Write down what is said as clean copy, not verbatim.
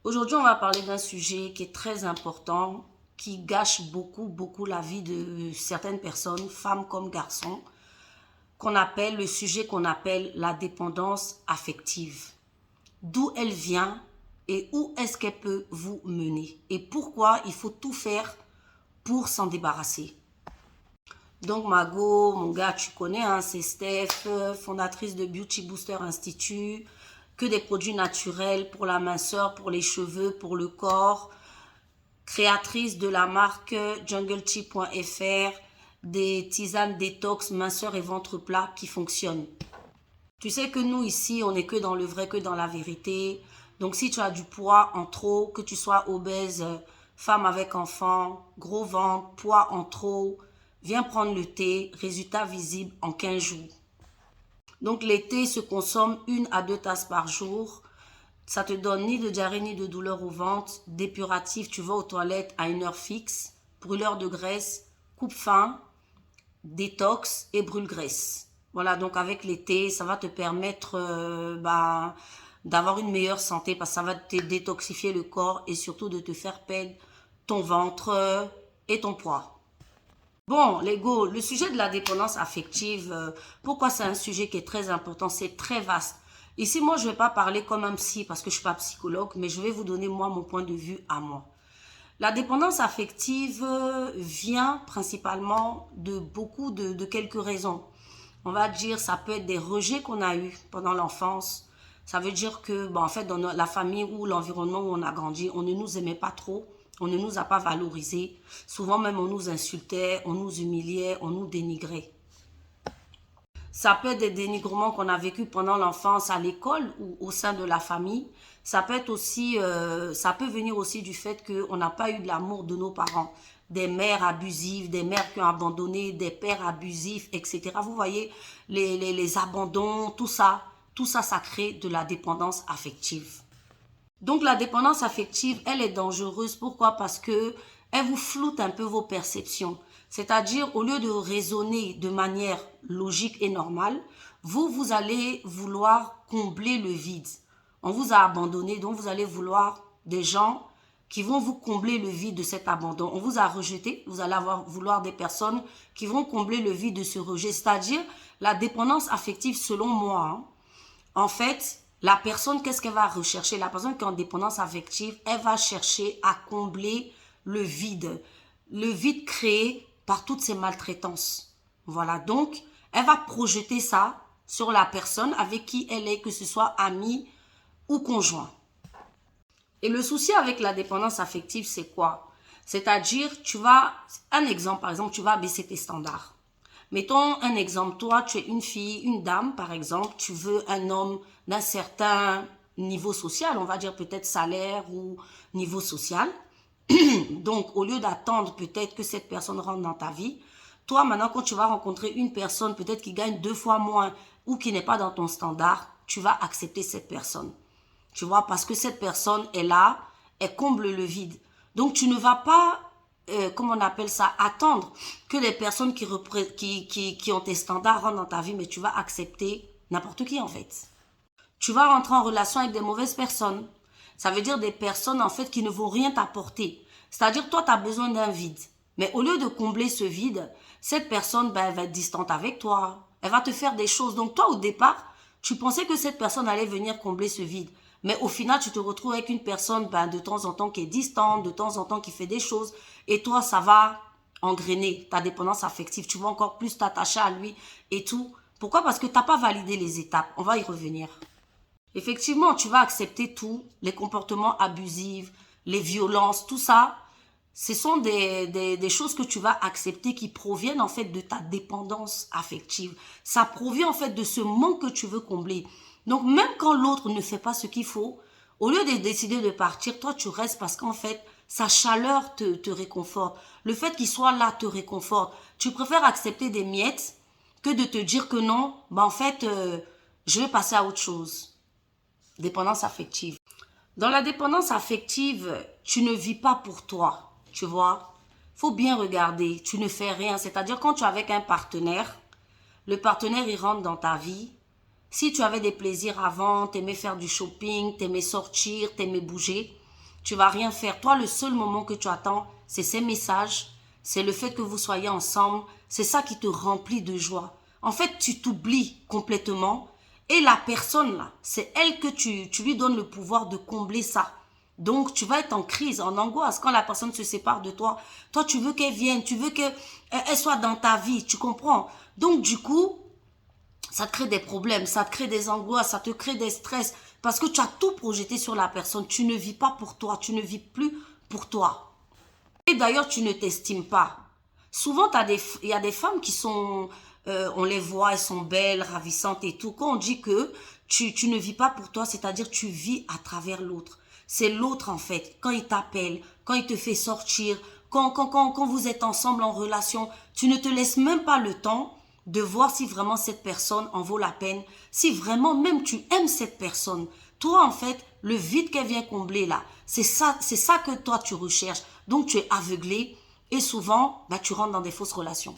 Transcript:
Aujourd'hui, on va parler d'un sujet qui est très important, qui gâche beaucoup la vie de certaines personnes, femmes comme garçons, le sujet qu'on appelle la dépendance affective. D'où elle vient et où est-ce qu'elle peut vous mener et pourquoi il faut tout faire pour s'en débarrasser. Donc Margot, mon gars, tu connais, hein, c'est Steph, fondatrice de Beauty Booster Institute, que des produits naturels pour la minceur, pour les cheveux, pour le corps, créatrice de la marque jungletea.fr, des tisanes détox, minceur et ventre plat qui fonctionnent. Tu sais que nous ici, on n'est que dans le vrai, que dans la vérité. Donc si tu as du poids en trop, que tu sois obèse, femme avec enfant, gros ventre, poids en trop, viens prendre le thé, résultat visible en 15 jours. Donc les thés se consomment 1 à 2 tasses par jour. Ça te donne ni de diarrhée ni de douleur au ventre, dépuratif, tu vas aux toilettes à une heure fixe, brûleur de graisse, coupe-faim, détox et brûle-graisse. Voilà, donc avec les thés, ça va te permettre d'avoir une meilleure santé parce que ça va te détoxifier le corps et surtout de te faire perdre ton ventre et ton poids. Bon, les go, le sujet de la dépendance affective, pourquoi c'est un sujet qui est très important, c'est très vaste. Ici, moi, je ne vais pas parler comme un psy parce que je ne suis pas psychologue, mais je vais vous donner, moi, mon point de vue à moi. La dépendance affective vient principalement de quelques raisons. On va dire, ça peut être des rejets qu'on a eus pendant l'enfance. Ça veut dire que, en fait, dans la famille ou l'environnement où on a grandi, on ne nous aimait pas trop. On ne nous a pas valorisés. Souvent même, on nous insultait, on nous humiliait, on nous dénigrait. Ça peut être des dénigrements qu'on a vécu pendant l'enfance à l'école ou au sein de la famille. Ça peut être aussi, ça peut venir aussi du fait qu'on n'a pas eu de l'amour de nos parents. Des mères abusives, des mères qui ont abandonné, des pères abusifs, etc. Vous voyez, les abandons, tout ça, ça crée de la dépendance affective. Donc la dépendance affective, elle est dangereuse. Pourquoi? Parce que elle vous floute un peu vos perceptions. C'est-à-dire, au lieu de raisonner de manière logique et normale, vous allez vouloir combler le vide. On vous a abandonné, donc vous allez vouloir des gens qui vont vous combler le vide de cet abandon. On vous a rejeté, vous allez vouloir des personnes qui vont combler le vide de ce rejet. C'est-à-dire, la dépendance affective, selon moi, hein, en fait, la personne, qu'est-ce qu'elle va rechercher? La personne qui est en dépendance affective, elle va chercher à combler le vide créé par toutes ces maltraitances. Voilà, donc, elle va projeter ça sur la personne avec qui elle est, que ce soit amie ou conjoint. Et le souci avec la dépendance affective, c'est quoi? C'est-à-dire, un exemple, par exemple, tu vas baisser tes standards. Mettons un exemple, toi, tu es une fille, une dame, par exemple, tu veux un homme d'un certain niveau social, on va dire peut-être salaire ou niveau social. Donc, au lieu d'attendre peut-être que cette personne rentre dans ta vie, toi, maintenant, quand tu vas rencontrer une personne peut-être qui gagne 2 fois moins ou qui n'est pas dans ton standard, tu vas accepter cette personne. Tu vois, parce que cette personne est là, elle comble le vide. Donc, tu ne vas pas, comment on appelle ça, attendre que les personnes qui ont tes standards rentrent dans ta vie, mais tu vas accepter n'importe qui, en fait. Tu vas rentrer en relation avec des mauvaises personnes. Ça veut dire des personnes, en fait, qui ne vont rien t'apporter. C'est-à-dire, toi, tu as besoin d'un vide. Mais au lieu de combler ce vide, cette personne, elle va être distante avec toi. Elle va te faire des choses. Donc, toi, au départ, tu pensais que cette personne allait venir combler ce vide. Mais au final, tu te retrouves avec une personne, de temps en temps, qui est distante, de temps en temps, qui fait des choses. Et toi, ça va engrainer ta dépendance affective. Tu vas encore plus t'attacher à lui et tout. Pourquoi? Parce que tu n'as pas validé les étapes. On va y revenir. Effectivement, tu vas accepter tout, les comportements abusifs, les violences, tout ça. Ce sont des choses que tu vas accepter qui proviennent en fait de ta dépendance affective. Ça provient en fait de ce manque que tu veux combler. Donc même quand l'autre ne fait pas ce qu'il faut, au lieu de décider de partir, toi tu restes parce qu'en fait sa chaleur te réconforte. Le fait qu'il soit là te réconforte. Tu préfères accepter des miettes que de te dire que non, en fait je vais passer à autre chose. Dépendance affective. Dans la dépendance affective, tu ne vis pas pour toi, tu vois. Faut bien regarder, tu ne fais rien. C'est-à-dire quand tu es avec un partenaire, le partenaire il rentre dans ta vie. Si tu avais des plaisirs avant, t'aimais faire du shopping, t'aimais sortir, t'aimais bouger, tu vas rien faire. Toi, le seul moment que tu attends, c'est ces messages, c'est le fait que vous soyez ensemble, c'est ça qui te remplit de joie. En fait, tu t'oublies complètement et la personne là, c'est elle que tu lui donnes le pouvoir de combler ça. Donc, tu vas être en crise, en angoisse quand la personne se sépare de toi. Toi, tu veux qu'elle vienne, tu veux qu'elle soit dans ta vie, tu comprends? Donc, du coup, ça te crée des problèmes, ça te crée des angoisses, ça te crée des stress parce que tu as tout projeté sur la personne. Tu ne vis pas pour toi, tu ne vis plus pour toi. Et d'ailleurs, tu ne t'estimes pas. Souvent, il y a des femmes qui sont, on les voit, elles sont belles, ravissantes et tout. Quand on dit que tu ne vis pas pour toi, c'est-à-dire tu vis à travers l'autre. C'est l'autre en fait, quand il t'appelle, quand il te fait sortir, quand vous êtes ensemble en relation, tu ne te laisses même pas le temps de voir si vraiment cette personne en vaut la peine, si vraiment même tu aimes cette personne. Toi en fait, le vide qu'elle vient combler là, c'est ça que toi tu recherches. Donc tu es aveuglé et souvent, bah, tu rentres dans des fausses relations.